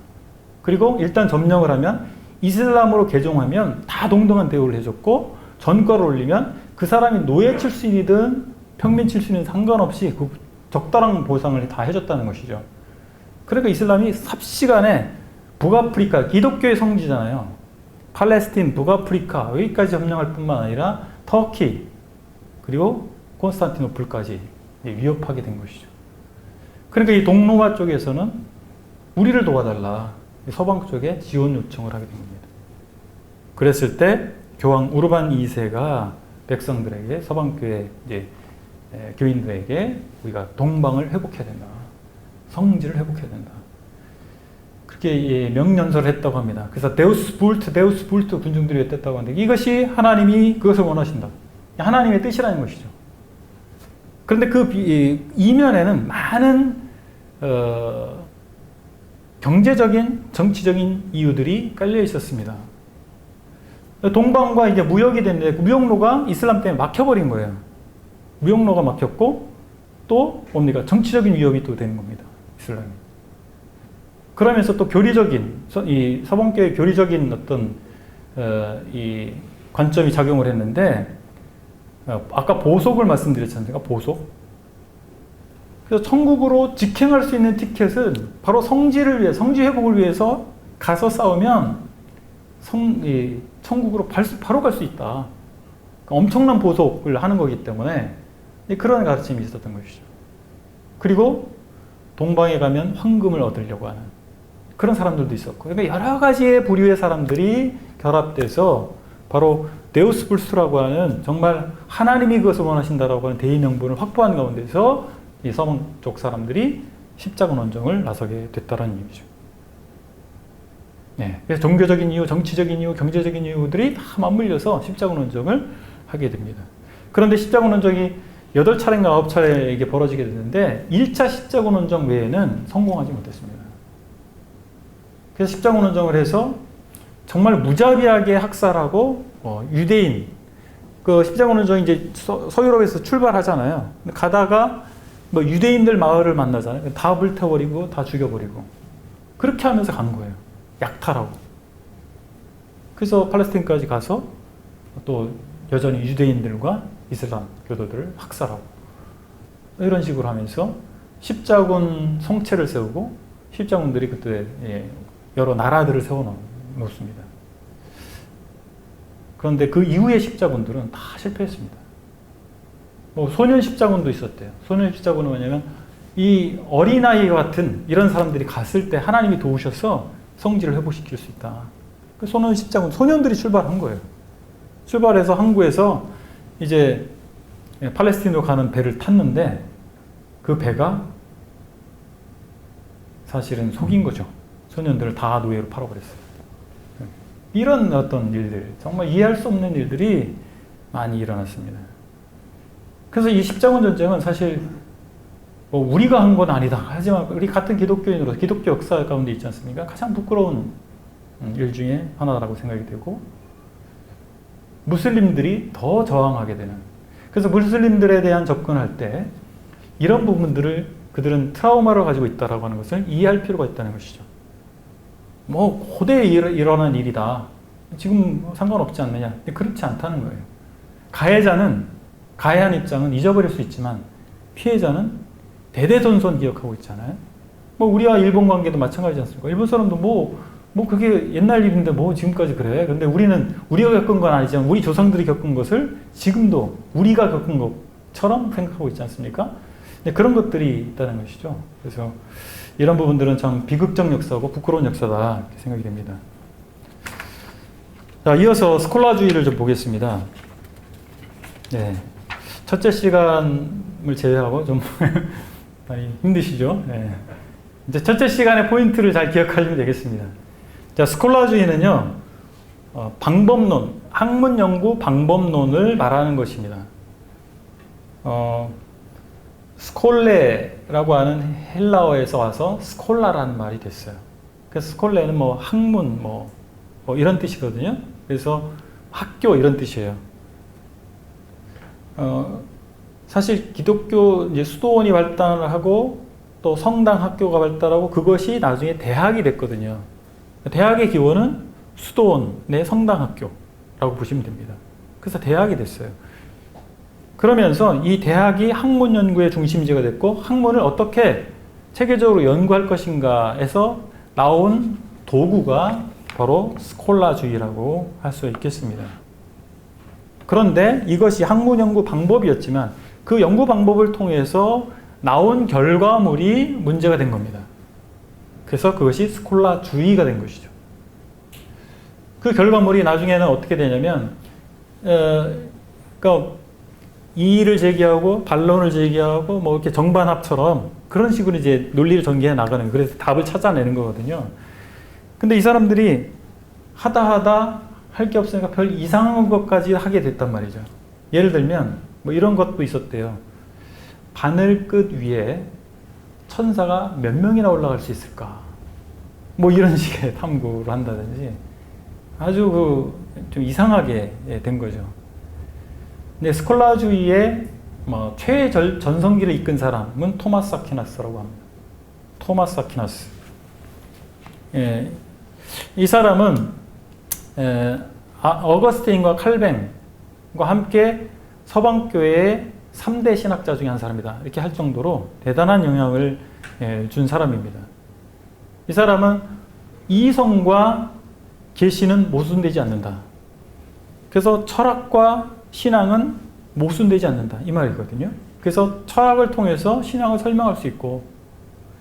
그리고 일단 점령을 하면 이슬람으로 개종하면 다 동등한 대우를 해줬고, 전과를 올리면 그 사람이 노예 출신이든 평민 출신이든 상관없이 그 적당한 보상을 다 해줬다는 것이죠. 그러니까 이슬람이 삽시간에 북아프리카, 기독교의 성지잖아요. 팔레스틴, 북아프리카 여기까지 점령할 뿐만 아니라 터키, 그리고 콘스탄티노플까지 위협하게 된 것이죠. 그러니까 이 동로마 쪽에서는 우리를 도와달라, 서방 쪽에 지원 요청을 하게 된 겁니다. 그랬을 때 교황 우르반 2세가 백성들에게, 서방교회 이제 교인들에게 우리가 동방을 회복해야 된다, 성지를 회복해야 된다, 그렇게 명령서를 했다고 합니다. 그래서 데우스 불트 군중들이 했다고 하는데, 이것이 하나님이 그것을 원하신다, 하나님의 뜻이라는 것이죠. 그런데 그 이면에는 많은 경제적인, 정치적인 이유들이 깔려 있었습니다. 동방과 이제 무역이 됐는데, 무역로가 이슬람 때문에 막혀버린 거예요. 무역로가 막혔고, 또 뭡니까? 정치적인 위협이 또 되는 겁니다, 이슬람이. 그러면서 또 교리적인, 이 서방교의 교리적인 어떤 이 관점이 작용을 했는데, 아까 보석을 말씀드렸지 않습니까? 보석. 그래서 천국으로 직행할 수 있는 티켓은 바로 성지를 위해, 성지 회복을 위해서 가서 싸우면 천국으로 바로 갈 수 있다. 그러니까 엄청난 보석을 하는 거기 때문에 그런 가르침이 있었던 것이죠. 그리고 동방에 가면 황금을 얻으려고 하는 그런 사람들도 있었고, 그러니까 여러 가지의 부류의 사람들이 결합돼서 바로 데우스불스라고 하는, 정말 하나님이 그것을 원하신다라고 하는 대의명분을 확보한 가운데서 이 서방 쪽 사람들이 십자군 원정을 나서게 됐다는 얘기죠. 그래서 종교적인 이유, 정치적인 이유, 경제적인 이유들이 다 맞물려서 십자군 원정을 하게 됩니다. 그런데 십자군 원정이 8차례인가 9차례 이게 벌어지게 됐는데, 1차 십자군 원정 외에는 성공하지 못했습니다. 그래서 십자군 원정을 해서 정말 무자비하게 학살하고, 유대인, 그 십자군 원정이 이제 서유럽에서 출발하잖아요. 가다가 뭐 유대인들 마을을 만나잖아요. 다 불태워버리고 다 죽여버리고 그렇게 하면서 간 거예요. 약탈하고. 그래서 팔레스틴까지 가서 또 여전히 유대인들과 이슬람 교도들을 학살하고, 이런 식으로 하면서 십자군 성체를 세우고, 십자군들이 그때 여러 나라들을 세워놓습니다. 그런데 그 이후의 십자군들은 다 실패했습니다. 뭐 소년 십자군도 있었대요. 소년 십자군은 뭐냐면, 이 어린아이 같은 이런 사람들이 갔을 때 하나님이 도우셔서 성지를 회복시킬 수 있다. 그 소년 십자군, 소년들이 출발한 거예요. 출발해서 항구에서 이제 팔레스틴으로 가는 배를 탔는데, 그 배가 사실은 속인 거죠. 소년들을 다 노예로 팔아버렸어요. 이런 어떤 일들, 정말 이해할 수 없는 일들이 많이 일어났습니다. 그래서 이 십자군 전쟁은 사실 뭐 우리가 한 건 아니다. 하지만 우리 같은 기독교인으로서 기독교 역사 가운데 있지 않습니까? 가장 부끄러운 일 중에 하나라고 생각이 되고, 무슬림들이 더 저항하게 되는, 그래서 무슬림들에 대한 접근할 때 이런 부분들을 그들은 트라우마를 가지고 있다라고 하는 것을 이해할 필요가 있다는 것이죠. 뭐 고대에 일어난 일이다. 지금 상관없지 않느냐. 근데 그렇지 않다는 거예요. 가해한 입장은 잊어버릴 수 있지만 피해자는 대대손손 기억하고 있잖아요. 뭐 우리와 일본 관계도 마찬가지지 않습니까? 일본 사람도 뭐 그게 옛날 일인데 뭐 지금까지 그래. 근데 우리가 겪은 건 아니지만 우리 조상들이 겪은 것을 지금도 우리가 겪은 것처럼 생각하고 있지 않습니까? 근데 그런 것들이 있다는 것이죠. 그래서 이런 부분들은 참 비극적 역사고 부끄러운 역사다 이렇게 생각이 됩니다. 자, 이어서 스콜라주의를 좀 보겠습니다. 네. 첫째 시간을 제외하고 좀 많이 힘드시죠? 네. 이제 첫째 시간의 포인트를 잘 기억하시면 되겠습니다. 자, 스콜라주의는요, 방법론, 학문 연구 방법론을 말하는 것입니다. 스콜레라고 하는 헬라어에서 와서 스콜라라는 말이 됐어요. 그래서 스콜레는 뭐 학문, 뭐 이런 뜻이거든요. 그래서 학교 이런 뜻이에요. 사실 기독교 이제 수도원이 발달을 하고 또 성당 학교가 발달하고 그것이 나중에 대학이 됐거든요. 대학의 기원은 수도원의 성당 학교라고 보시면 됩니다. 그래서 대학이 됐어요. 그러면서 이 대학이 학문 연구의 중심지가 됐고 학문을 어떻게 체계적으로 연구할 것인가에서 나온 도구가 바로 스콜라주의라고 할 수 있겠습니다. 그런데 이것이 학문 연구 방법이었지만 그 연구 방법을 통해서 나온 결과물이 문제가 된 겁니다. 그래서 그것이 스콜라주의가 된 것이죠. 그 결과물이 나중에는 어떻게 되냐면 그러니까 이의를 제기하고 반론을 제기하고 뭐 이렇게 정반합처럼 그런 식으로 이제 논리를 전개해 나가는, 그래서 답을 찾아내는 거거든요. 근데 이 사람들이 하다 할 게 없으니까 별 이상한 것까지 하게 됐단 말이죠. 예를 들면 뭐 이런 것도 있었대요. 바늘 끝 위에 천사가 몇 명이나 올라갈 수 있을까? 뭐 이런 식의 탐구를 한다든지 아주 좀 이상하게 된 거죠. 근데 스콜라주의의 뭐 최전성기를 이끈 사람은 토마스 아퀴나스라고 합니다. 토마스 아퀴나스. 예, 이 사람은 어거스틴과 칼뱅과 함께 서방교회의 3대 신학자 중에 한 사람이다. 이렇게 할 정도로 대단한 영향을 준 사람입니다. 이 사람은 이성과 계시는 모순되지 않는다. 그래서 철학과 신앙은 모순되지 않는다. 이 말이거든요. 그래서 철학을 통해서 신앙을 설명할 수 있고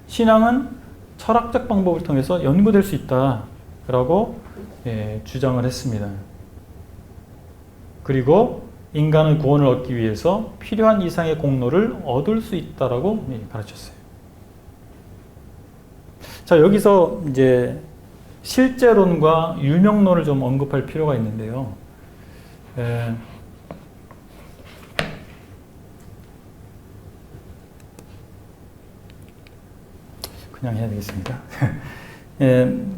신앙은 철학적 방법을 통해서 연구될 수 있다라고 주장을 했습니다. 그리고 인간의 구원을 얻기 위해서 필요한 이상의 공로를 얻을 수 있다라고 가르쳤어요. 자, 여기서 이제 실제론과 유명론을 좀 언급할 필요가 있는데요. 그냥 해야 되겠습니다.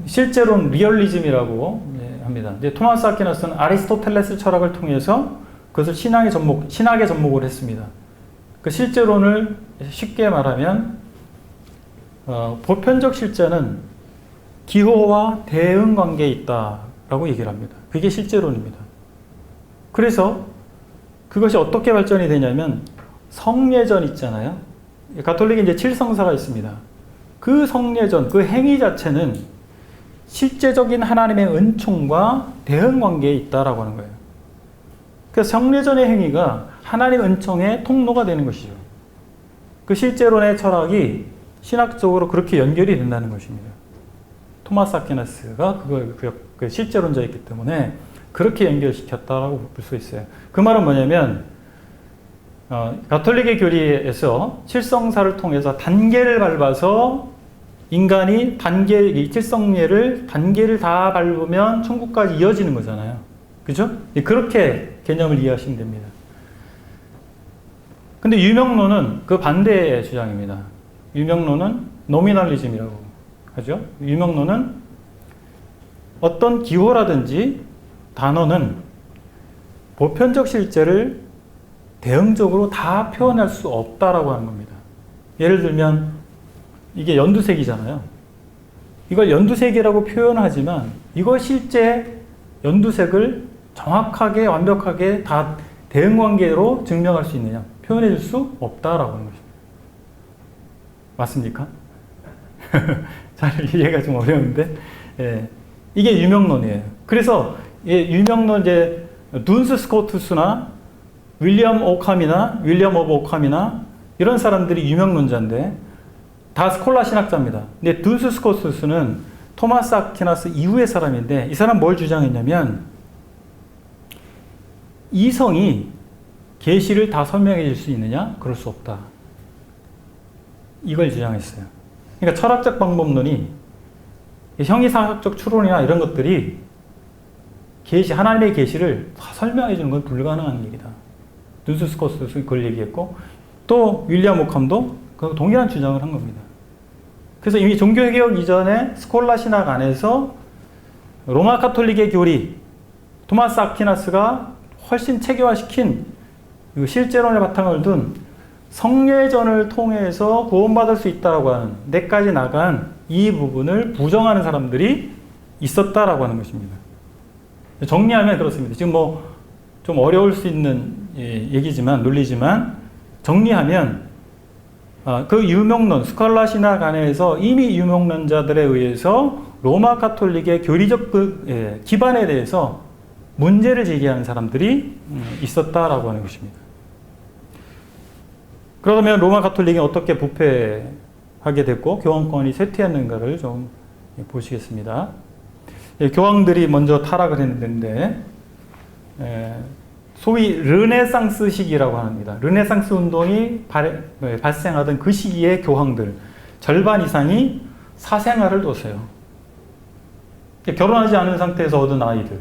실제론 리얼리즘이라고 합니다. 이제 토마스 아퀴나스는 아리스토텔레스 철학을 통해서 그것을 신학의 접목을 했습니다. 그 실제론을 쉽게 말하면 보편적 실제는 기호와 대응 관계에 있다라고 얘기를 합니다. 그게 실제론입니다. 그래서 그것이 어떻게 발전이 되냐면 성례전 있잖아요. 가톨릭에 이제 7성사가 있습니다. 그 성례전, 그 행위 자체는 실제적인 하나님의 은총과 대응 관계에 있다라고 하는 거예요. 그래서 성례전의 행위가 하나님 은총의 통로가 되는 것이죠. 그 실제론의 철학이 신학적으로 그렇게 연결이 된다는 것입니다. 토마스 아퀴나스가 그 실제론자였기 때문에 그렇게 연결시켰다라고 볼 수 있어요. 그 말은 뭐냐면 가톨릭의 교리에서 칠성사를 통해서 단계를 밟아서 인간이 이 칠성례를 단계를 다 밟으면 천국까지 이어지는 거잖아요. 그죠? 그렇게 개념을 이해하시면 됩니다. 근데 유명론은 그 반대의 주장입니다. 유명론은 노미널리즘이라고 하죠. 유명론은 어떤 기호라든지 단어는 보편적 실제를 대응적으로 다 표현할 수 없다라고 하는 겁니다. 예를 들면 이게 연두색이잖아요. 이걸 연두색이라고 표현하지만 이거 실제 연두색을 정확하게 완벽하게 다 대응관계로 증명할 수 있느냐? 표현해 줄 수 없다라고 하는 것입니다. 맞습니까? 잘 이해가 좀 어려운데 예, 이게 유명론이에요. 그래서 유명론 이제 둔스 스코투스나 윌리엄 오브 오캄이나 이런 사람들이 유명론자인데 다 스콜라 신학자입니다. 근데 둔스 스코투스는 토마스 아퀴나스 이후의 사람인데 이 사람 뭘 주장했냐면 이성이 계시를 다 설명해 줄 수 있느냐? 그럴 수 없다. 이걸 주장했어요. 그러니까 철학적 방법론이 형이상학적 추론이나 이런 것들이 계시, 하나님의 계시를 다 설명해 주는 건 불가능한 일이다. 둔스 스코트도 그걸 얘기했고 또 윌리엄 오캄도 그 동일한 주장을 한 겁니다. 그래서 이미 종교개혁 이전에 스콜라 신학 안에서 로마 카톨릭의 교리, 토마스 아퀴나스가 훨씬 체계화시킨 실제론의 바탕을 둔 성례전을 통해서 구원받을 수 있다고 하는 데까지 나간 이 부분을 부정하는 사람들이 있었다라고 하는 것입니다. 정리하면 그렇습니다. 지금 뭐 좀 어려울 수 있는 얘기지만 논리지만 정리하면 그 유명론 스콜라 신학 안에서 이미 유명론자들에 의해서 로마 카톨릭의 교리적 기반에 대해서 문제를 제기하는 사람들이 있었다라고 하는 것입니다. 그러면 로마 카톨릭이 어떻게 부패하게 됐고 교황권이 쇠퇴했는가를 좀 보시겠습니다. 교황들이 먼저 타락을 했는데 소위 르네상스 시기라고 합니다. 르네상스 운동이 발생하던 그 시기의 교황들 절반 이상이 사생아를 뒀어요. 결혼하지 않은 상태에서 얻은 아이들.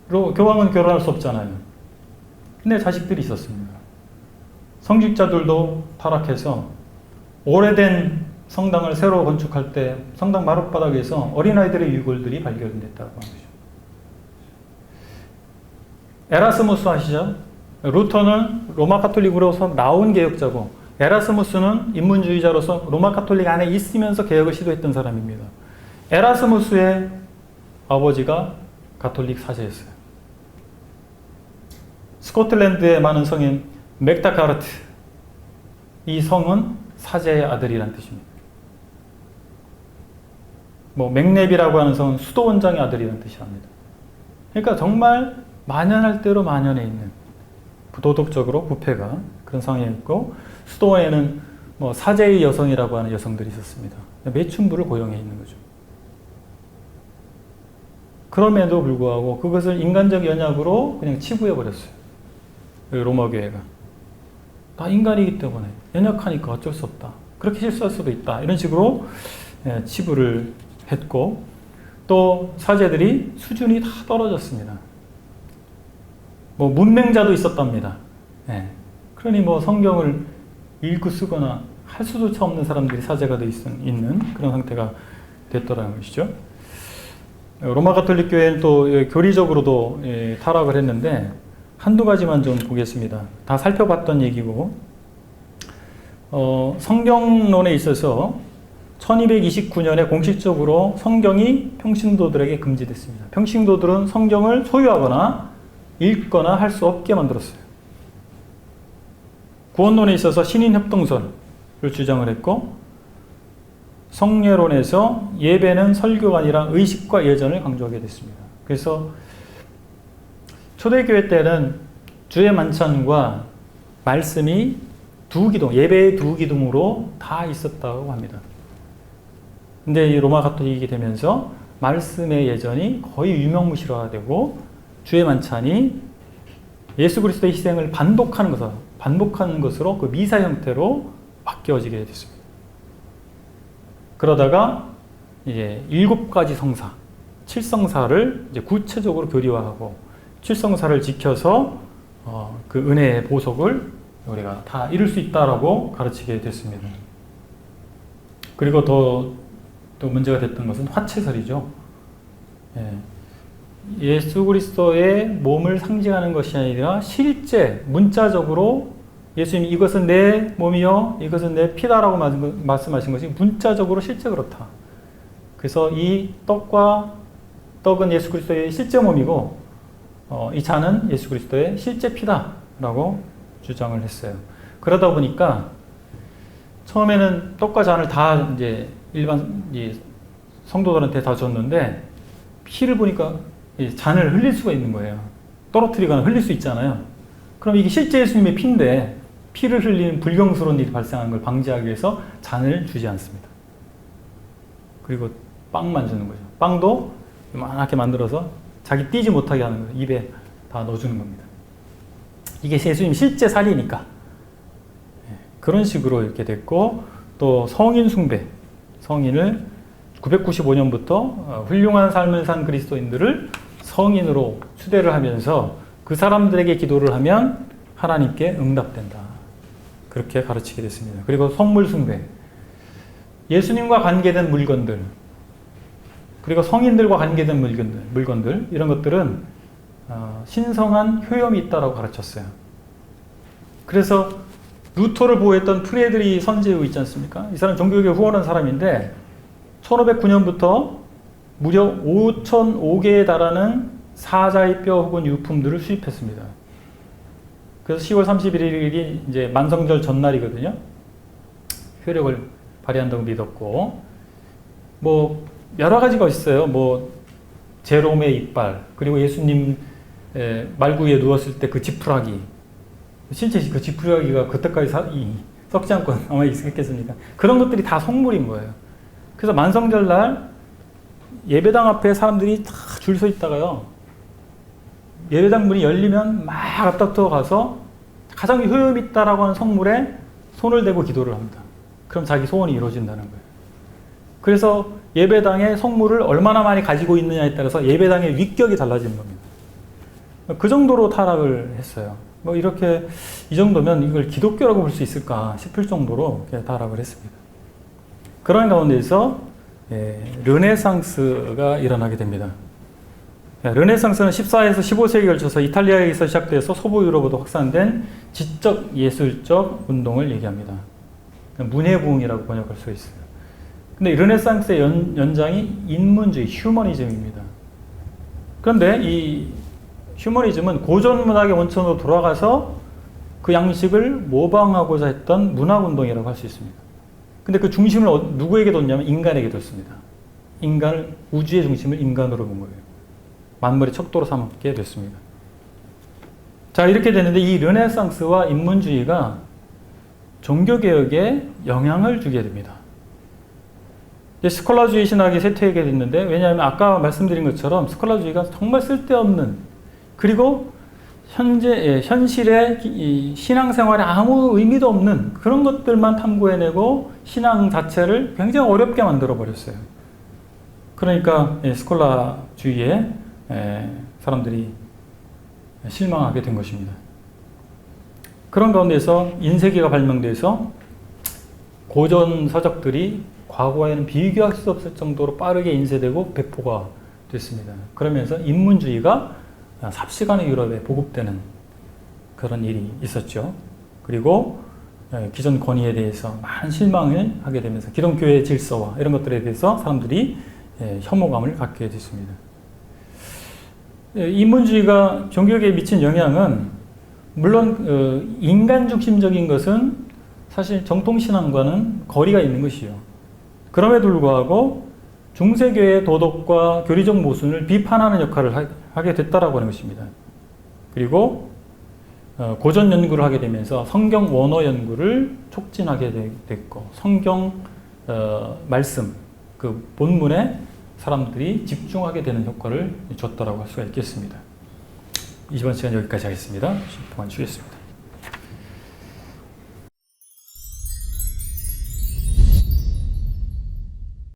교황은 결혼할 수 없잖아요. 근데 자식들이 있었습니다. 성직자들도 타락해서 오래된 성당을 새로 건축할 때 성당 마룻바닥에서 어린아이들의 유골들이 발견됐다고 합니다. 에라스무스 아시죠? 루터는 로마 카톨릭으로서 나온 개혁자고 에라스무스는 인문주의자로서 로마 카톨릭 안에 있으면서 개혁을 시도했던 사람입니다. 에라스무스의 아버지가 가톨릭 사제였어요. 스코틀랜드의 많은 성인 맥다카르트, 이 성은 사제의 아들이란 뜻입니다. 맥랩이라고 하는 성은 수도원장의 아들이란 뜻이랍니다. 그러니까 정말 만연할 대로 만연해 있는 도덕적으로 부패가 그런 상황에 있고 수도원에는 사제의 여성이라고 하는 여성들이 있었습니다. 매춘부를 고용해 있는 거죠. 그럼에도 불구하고 그것을 인간적 연약으로 그냥 치부해 버렸어요. 로마 교회가. 다 인간이기 때문에 연약하니까 어쩔 수 없다. 그렇게 실수할 수도 있다. 이런 식으로 치부를 했고 또 사제들이 수준이 다 떨어졌습니다. 문맹자도 있었답니다. 그러니 성경을 읽고 쓰거나 할 수조차 없는 사람들이 사제가 돼 있는 그런 상태가 됐더라는 것이죠. 로마 가톨릭 교회는 또 교리적으로도 타락을 했는데 한두 가지만 좀 보겠습니다. 다 살펴봤던 얘기고 성경론에 있어서 1229년에 공식적으로 성경이 평신도들에게 금지됐습니다. 평신도들은 성경을 소유하거나 읽거나 할 수 없게 만들었어요. 구원론에 있어서 신인협동설을 주장을 했고 성례론에서 예배는 설교가 아니라 의식과 예전을 강조하게 됐습니다. 그래서 초대교회 때는 주의 만찬과 말씀이 두 기둥, 예배의 두 기둥으로 다 있었다고 합니다. 근데 이 로마 가톨릭이 되면서 말씀의 예전이 거의 유명무실화되고 주의 만찬이 예수 그리스도의 희생을 반복하는 것으로 그 미사 형태로 바뀌어지게 됐습니다. 그러다가 이제 7가지 성사, 칠성사를 이제 구체적으로 교리화하고 칠성사를 지켜서 그 은혜의 보석을 우리가 다 이룰 수 있다라고 가르치게 됐습니다. 그리고 또 문제가 됐던 것은 화채설이죠. 예수 그리스도의 몸을 상징하는 것이 아니라 실제 문자적으로 예수님이 이것은 내 몸이요 이것은 내 피다라고 말씀하신 것이 문자적으로 실제 그렇다. 그래서 이 떡은 예수 그리스도의 실제 몸이고 이 잔은 예수 그리스도의 실제 피다라고 주장을 했어요. 그러다 보니까 처음에는 떡과 잔을 다 이제 일반 성도들한테 다 줬는데 피를 보니까 잔을 흘릴 수가 있는 거예요. 떨어뜨리거나 흘릴 수 있잖아요. 그럼 이게 실제 예수님의 피인데 피를 흘리는 불경스러운 일이 발생하는 걸 방지하기 위해서 잔을 주지 않습니다. 그리고 빵만 주는 거죠. 빵도 이만하게 만들어서 자기 띄지 못하게 하는 거예요. 입에 다 넣어주는 겁니다. 이게 예수님 실제 살이니까. 그런 식으로 이렇게 됐고, 또 성인 숭배, 성인을 995년부터 훌륭한 삶을 산 그리스도인들을 성인으로 추대를 하면서 그 사람들에게 기도를 하면 하나님께 응답된다. 그렇게 가르치게 됐습니다. 그리고 성물 숭배, 예수님과 관계된 물건들, 그리고 성인들과 관계된 물건들 이런 것들은 신성한 효염이 있다라고 가르쳤어요. 그래서 루터를 보호했던 프레드리 선제우 있지 않습니까? 이 사람 종교개혁 후원한 사람인데 1509년부터 무려 5,005개에 달하는 사자의 뼈 혹은 유품들을 수입했습니다. 그래서 10월 31일이 이제 만성절 전날이거든요. 효력을 발휘한다고 믿었고, 뭐 여러 가지가 있어요. 뭐 제롬의 이빨, 그리고 예수님 말구에 누웠을 때 그 지푸라기, 실제 그 지푸라기가 그때까지 썩지 않고 아마 있었겠습니까? 그런 것들이 다 성물인 거예요. 그래서 만성절 날 예배당 앞에 사람들이 다 줄 서 있다가요, 예배당 문이 열리면 막 앞다투어 가서 가장 효험 있다라고 하는 성물에 손을 대고 기도를 합니다. 그럼 자기 소원이 이루어진다는 거예요. 그래서 예배당의 성물을 얼마나 많이 가지고 있느냐에 따라서 예배당의 위격이 달라지는 겁니다. 그 정도로 타락을 했어요. 뭐 이렇게 이 정도면 이걸 기독교라고 볼 수 있을까 싶을 정도로 타락을 했습니다. 그런 가운데서 르네상스가 일어나게 됩니다. 르네상스는 14에서 15세기에 걸쳐서 이탈리아에서 시작돼서 서부 유럽으로 확산된 지적 예술적 운동을 얘기합니다. 문예부흥이라고 번역할 수 있어요. 근데 르네상스의 연장이 인문주의, 휴머니즘입니다. 그런데 이 휴머니즘은 고전 문학의 원천으로 돌아가서 그 양식을 모방하고자 했던 문학운동이라고 할 수 있습니다. 근데 그 중심을 누구에게 뒀냐면 인간에게 뒀습니다. 인간을, 우주의 중심을 인간으로 본 거예요. 만물의 척도로 삼게 됐습니다. 자, 이렇게 되는데 이 르네상스와 인문주의가 종교개혁에 영향을 주게 됩니다. 스콜라주의 신학이 쇠퇴하게 됐는데, 왜냐하면 아까 말씀드린 것처럼 스콜라주의가 정말 쓸데없는, 그리고 현실의 이 신앙생활에 아무 의미도 없는 그런 것들만 탐구해내고 신앙 자체를 굉장히 어렵게 만들어 버렸어요. 그러니까 스콜라주의에 사람들이 실망하게 된 것입니다. 그런 가운데서 인쇄기가 발명돼서 고전 서적들이 과거에는 비교할 수 없을 정도로 빠르게 인쇄되고 배포가 됐습니다. 그러면서 인문주의가 삽시간에 유럽에 보급되는 그런 일이 있었죠. 그리고 기존 권위에 대해서 많은 실망을 하게 되면서 기독교의 질서와 이런 것들에 대해서 사람들이 혐오감을 갖게 됐습니다. 인문주의가 종교계에 미친 영향은 물론 인간 중심적인 것은 사실 정통신앙과는 거리가 있는 것이요. 그럼에도 불구하고 중세교회의 도덕과 교리적 모순을 비판하는 역할을 하게 됐다라고 하는 것입니다. 그리고 고전 연구를 하게 되면서 성경 원어 연구를 촉진하게 됐고, 성경 말씀, 그 본문에 사람들이 집중하게 되는 효과를 줬다라고 할 수가 있겠습니다. 이번 시간 여기까지 하겠습니다. 동안 쉬겠습니다.